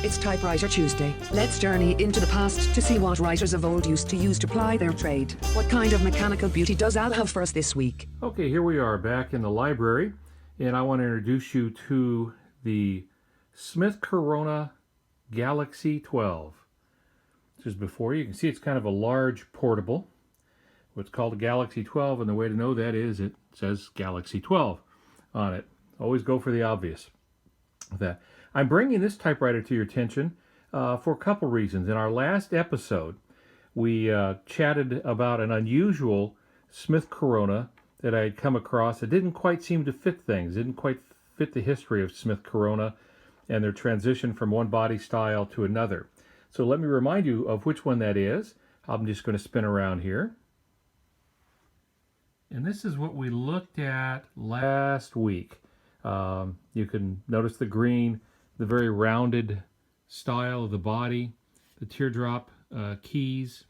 It's Typewriter Tuesday. Let's journey into the past to see what writers of old used to use to ply their trade. What kind of mechanical beauty does Al have for us this week? Okay, here we are back in the library, and I want to introduce you to the Smith-Corona Galaxie 12. This is before you can see it's kind of a large portable. What's called a Galaxie 12, and the way to know that is it says Galaxie 12 on it. Always go for the obvious. That I'm bringing this typewriter to your attention for a couple reasons. In our last episode, we chatted about an unusual Smith-Corona that I had come across. It didn't quite seem to fit things. It didn't quite fit the history of Smith-Corona and their transition from one body style to another. So let me remind you of which one that is. I'm just going to spin around here. And this is what we looked at last week. You can notice the green, the very rounded style of the body, the teardrop keys.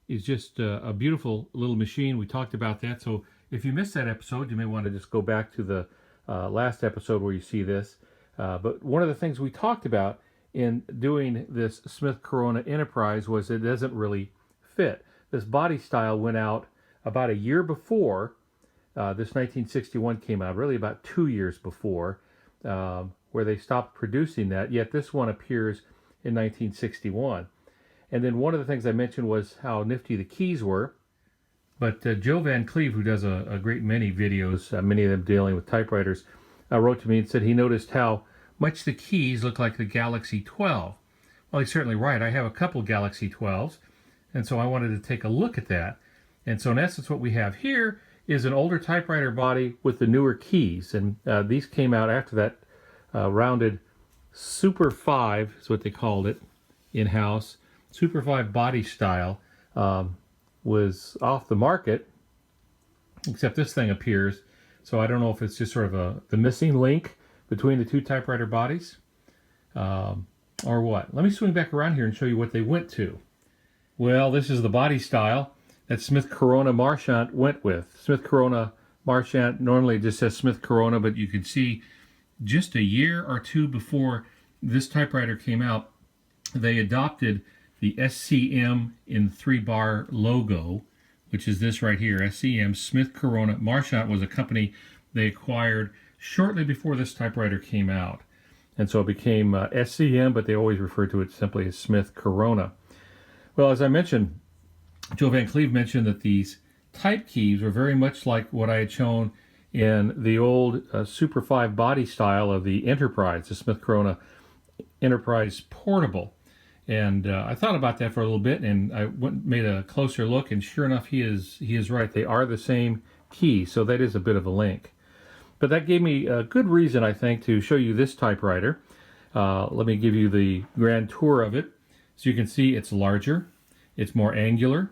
Is just a beautiful little machine. We talked about that. So if you missed that episode, you may want to just go back to the last episode where you see this. But one of the things we talked about in doing this Smith-Corona Enterprise was it doesn't really fit. This body style went out about a year before this 1961 came out, really about 2 years before, where they stopped producing that, yet this one appears in 1961. And then one of the things I mentioned was how nifty the keys were. But Joe Van Cleve, who does a great many videos, many of them dealing with typewriters, wrote to me and said he noticed how much the keys look like the Galaxie 12. Well, he's certainly right. I have a couple Galaxie 12s, and so I wanted to take a look at that. And so in essence what we have here is an older typewriter body with the newer keys. And these came out after that rounded Super 5, is what they called it in-house. Super 5 body style was off the market, except this thing appears. So I don't know if it's just sort of the missing link between the two typewriter bodies or what. Let me swing back around here and show you what they went to. Well, this is the body style that Smith-Corona Marchant went with. Smith-Corona Marchant normally just says Smith-Corona, but you can see just a year or two before this typewriter came out, they adopted the SCM in 3-bar logo, which is this right here, SCM. Smith-Corona Marchant was a company they acquired shortly before this typewriter came out. And so it became SCM, but they always refer to it simply as Smith-Corona. Well, as I mentioned, Joe Van Cleve mentioned that these type keys were very much like what I had shown in the old Super 5 body style of the Enterprise, the Smith-Corona Enterprise Portable. And I thought about that for a little bit, and I made a closer look, and sure enough, he is right. They are the same key, so that is a bit of a link. But that gave me a good reason, I think, to show you this typewriter. Let me give you the grand tour of it. So you can see it's larger, it's more angular,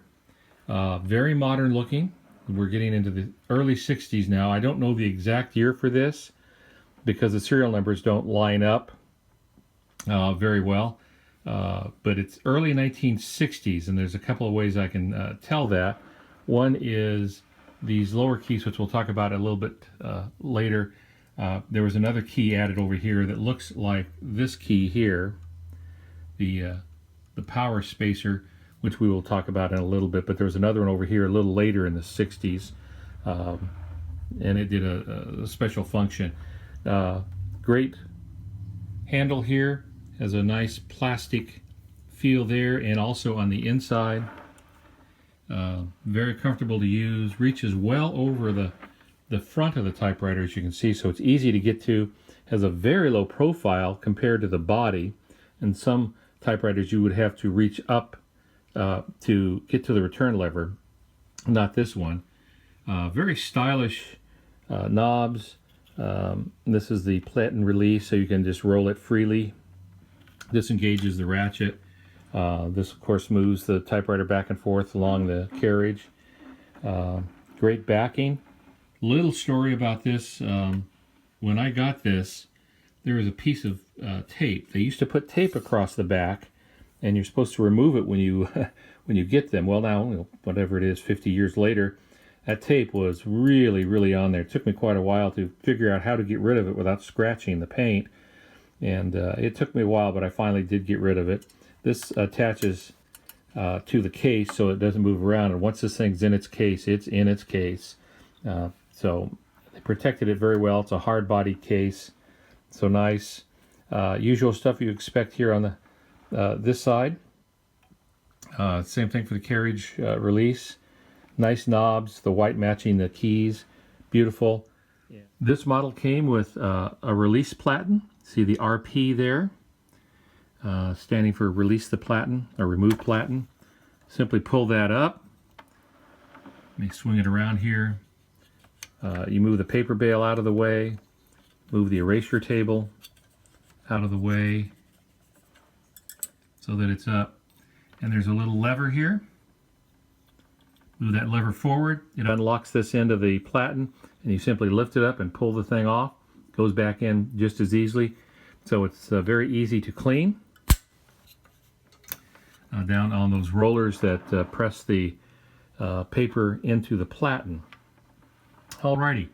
very modern looking. We're getting into the early 60s now. I don't know the exact year for this because the serial numbers don't line up very well. But it's early 1960s, and there's a couple of ways I can tell that. One is these lower keys, which we'll talk about a little bit later. There was another key added over here that looks like this key here, the power spacer, which we will talk about in a little bit, but there was another one over here a little later in the 60s, and it did a special function. Great handle here, has a nice plastic feel there, and also on the inside. Very comfortable to use, reaches well over the front of the typewriter, as you can see, so it's easy to get to, has a very low profile compared to the body. In some typewriters you would have to reach up to get to the return lever, not this one. Very stylish knobs. This is the Platen Relief, so you can just roll it freely. This engages the ratchet. This of course moves the typewriter back and forth along the carriage. Great backing. Little story about this. When I got this, there was a piece of tape. They used to put tape across the back, and you're supposed to remove it when you when you get them. Well, now, whatever it is, 50 years later, That tape was really, really on there. It took me quite a while to figure out how to get rid of it without scratching the paint. And it took me a while, but I finally did get rid of it. This attaches to the case so it doesn't move around. And once this thing's in its case, it's in its case. So they protected it very well. It's a hard-bodied case. So nice. Usual stuff you expect here on the this side. Same thing for the carriage release. Nice knobs, the white matching the keys. Beautiful. Yeah. This model came with a release platen. See the RP there? Standing for release the platen, or remove platen. Simply pull that up. Let me swing it around here. You move the paper bale out of the way. Move the erasure table out of the way so that it's up. And there's a little lever here. Move that lever forward. It unlocks this end of the platen, and you simply lift it up and pull the thing off. It goes back in just as easily. So it's very easy to clean. Down on those rollers that press the paper into the platen. Alrighty.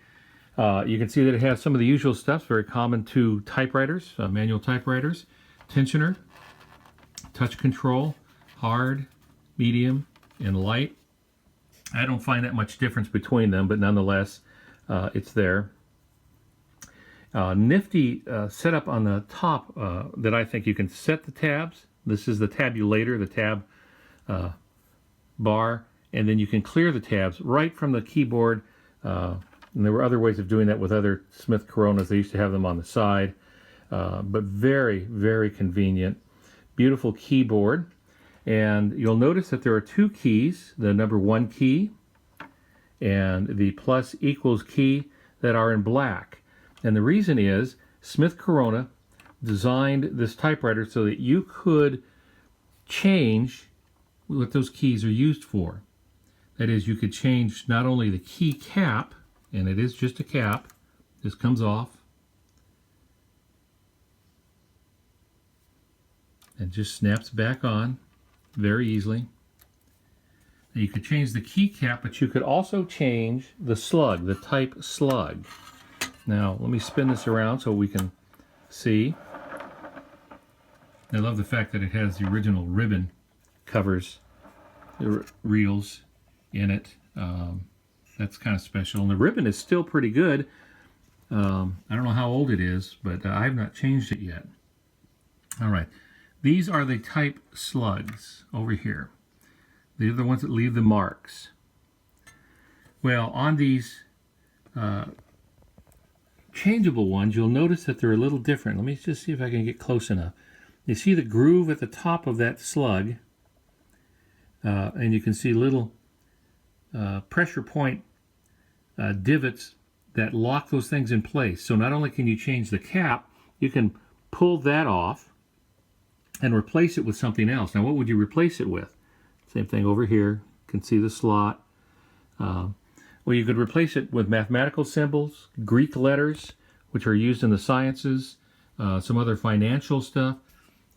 You can see that it has some of the usual stuff, very common to typewriters, manual typewriters. Tensioner, touch control, hard, medium, and light. I don't find that much difference between them, but nonetheless, it's there. Nifty setup on the top that I think you can set the tabs. This is the tabulator, the tab bar, and then you can clear the tabs right from the keyboard. And there were other ways of doing that with other Smith-Coronas. They used to have them on the side, but very, very convenient. Beautiful keyboard. And you'll notice that there are two keys, the number 1 key and the plus equals key, that are in black. And the reason is Smith-Corona designed this typewriter so that you could change what those keys are used for. That is, you could change not only the key cap, and it is just a cap, this comes off, and just snaps back on very easily. Now you could change the key cap, but you could also change the slug, the type slug. Now let me spin this around so we can see. I love the fact that it has the original ribbon covers, the reels in it. That's kind of special. And the ribbon is still pretty good. I don't know how old it is, but I have not changed it yet. All right. These are the type slugs over here. These are the ones that leave the marks. Well, on these changeable ones, you'll notice that they're a little different. Let me just see if I can get close enough. You see the groove at the top of that slug, and you can see little pressure point divots that lock those things in place. So not only can you change the cap, you can pull that off and replace it with something else. Now, what would you replace it with? Same thing over here. You can see the slot. Well, you could replace it with mathematical symbols, Greek letters, which are used in the sciences, some other financial stuff.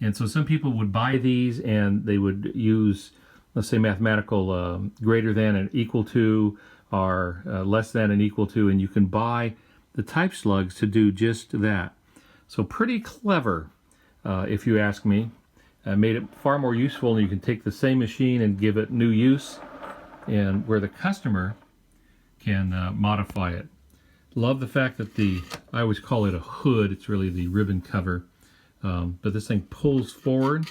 And so some people would buy these and they would use, let's say, mathematical greater than and equal to, or less than and equal to, and you can buy the type slugs to do just that. So pretty clever, if you ask me. Made it far more useful, and you can take the same machine and give it new use, and where the customer can modify it. Love the fact that I always call it a hood, it's really the ribbon cover, but this thing pulls forward.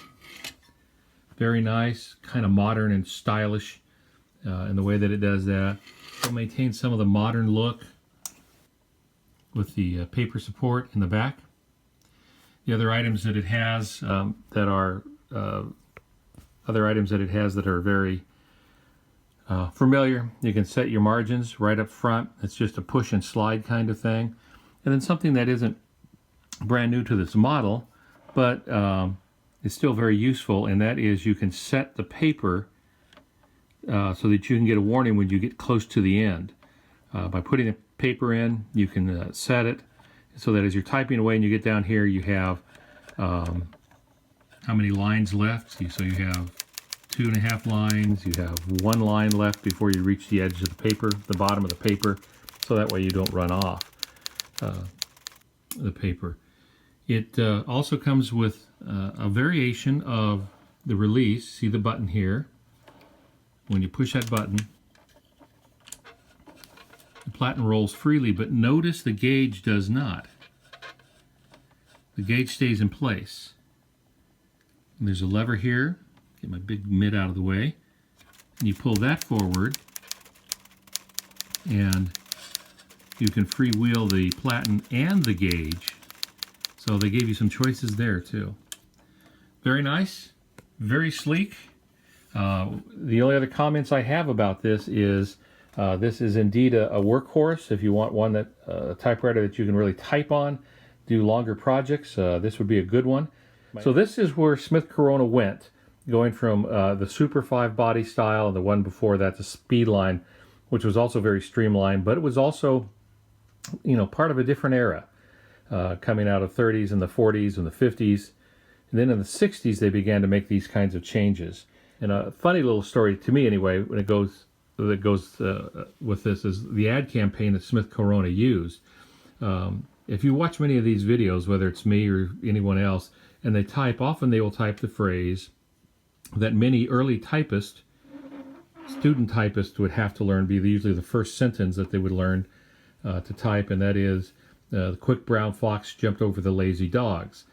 Very nice, kind of modern and stylish in the way that it does that. It'll maintain some of the modern look with the paper support in the back. The other items that it has that are very familiar. You can set your margins right up front. It's just a push and slide kind of thing. And then something that isn't brand new to this model, but is still very useful, and that is you can set the paper so that you can get a warning when you get close to the end. By putting the paper in, you can set it so that as you're typing away and you get down here, you have how many lines left. So you have 2.5 lines. You have 1 line left before you reach the edge of the paper, the bottom of the paper, so that way you don't run off the paper. It also comes with a variation of the release. See the button here? When you push that button, the platen rolls freely, but notice the gauge does not. The gauge stays in place. And there's a lever here. Get my big mitt out of the way. And you pull that forward, and you can freewheel the platen and the gauge. So they gave you some choices there too. Very nice, very sleek. The only other comments I have about this is indeed a workhorse. If you want one a typewriter that you can really type on, do longer projects, this would be a good one. So this is where Smith-Corona went, going from the Super 5 body style, and the one before that, the Speedline, which was also very streamlined, but it was also, part of a different era, coming out of 30s and the 40s and the 50s. And then in the 60s, they began to make these kinds of changes. And a funny little story, to me anyway, when it goes with this, is the ad campaign that Smith-Corona used. If you watch many of these videos, whether it's me or anyone else, and they type, often they will type the phrase that many early typists, student typists, would have to learn, be usually the first sentence that they would learn to type, and that is, the quick brown fox jumped over the lazy dogs.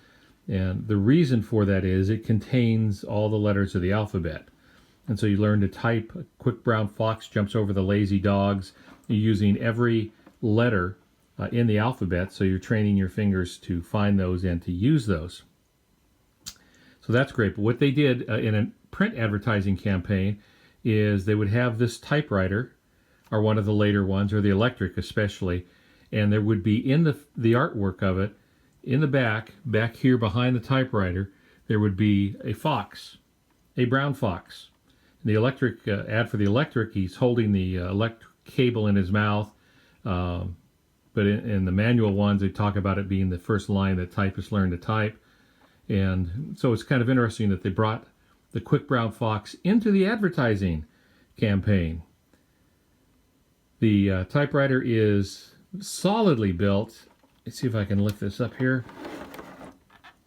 And the reason for that is it contains all the letters of the alphabet. And so you learn to type, a quick brown fox jumps over the lazy dogs, using every letter in the alphabet, so you're training your fingers to find those and to use those. So that's great. But what they did in a print advertising campaign is they would have this typewriter, or one of the later ones, or the electric especially, and there would be in the artwork of it, in the back here behind the typewriter, there would be a fox, a brown fox. The electric ad for the electric, he's holding the electric cable in his mouth, but in the manual ones, they talk about it being the first line that typists learn to type. And so it's kind of interesting that they brought the quick brown fox into the advertising campaign. The typewriter is solidly built. Let's see if I can lift this up here.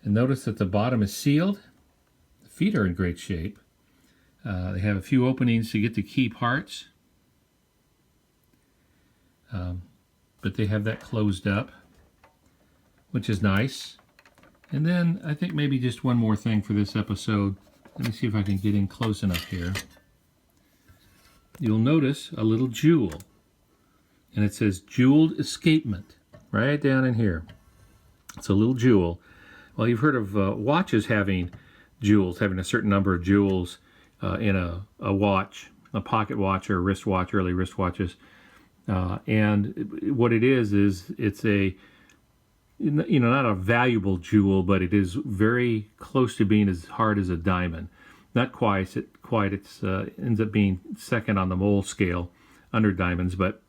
And notice that the bottom is sealed. The feet are in great shape. They have a few openings to get the key parts. But they have that closed up, which is nice. And then I think maybe just one more thing for this episode. Let me see if I can get in close enough here. You'll notice a little jewel. And it says jeweled escapement right down in here. It's a little jewel. Well, you've heard of watches having jewels, having a certain number of jewels in a watch, a pocket watch or a wristwatch, early wristwatches. And what it is it's a, not a valuable jewel, but it is very close to being as hard as a diamond. Not quite. It ends up being second on the mole scale under diamonds, but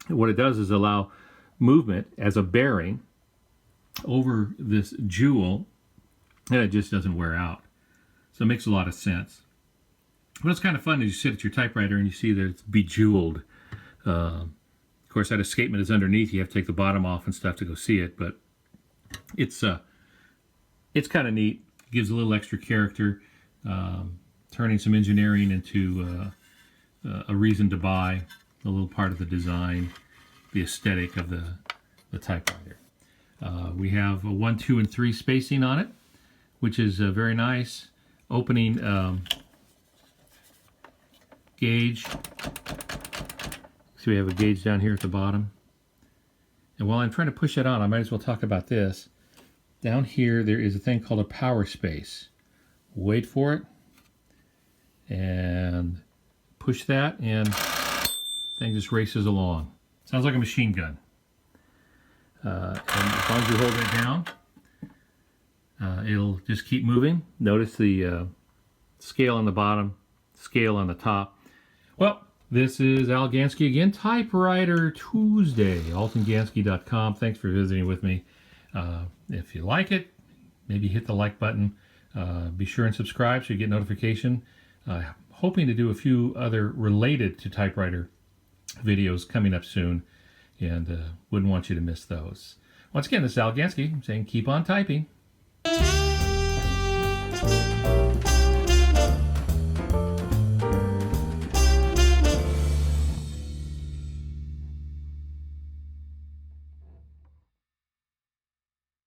what it does is allow movement as a bearing over this jewel, and it just doesn't wear out. So it makes a lot of sense. But it's kind of fun as you sit at your typewriter and you see that it's bejeweled. Of course, that escapement is underneath. You have to take the bottom off and stuff to go see it, but it's kind of neat. Gives a little extra character, turning some engineering into a reason to buy, a little part of the design, the aesthetic of the typewriter. We have a 1, 2, and 3 spacing on it, which is very nice. Opening gauge. So we have a gauge down here at the bottom. And while I'm trying to push it on, I might as well talk about this. Down here, there is a thing called a power space. Wait for it. And push that, and the thing just races along. Sounds like a machine gun. And as long as you hold it down, it'll just keep moving. Notice the scale on the bottom, scale on the top. Well, this is Al Gansky again, Typewriter Tuesday, altongansky.com. Thanks for visiting with me. If you like it, maybe hit the like button. Be sure and subscribe so you get notification Hoping to do a few other related to typewriter videos coming up soon, and wouldn't want you to miss those. Once again, this is Al Gansky saying keep on typing.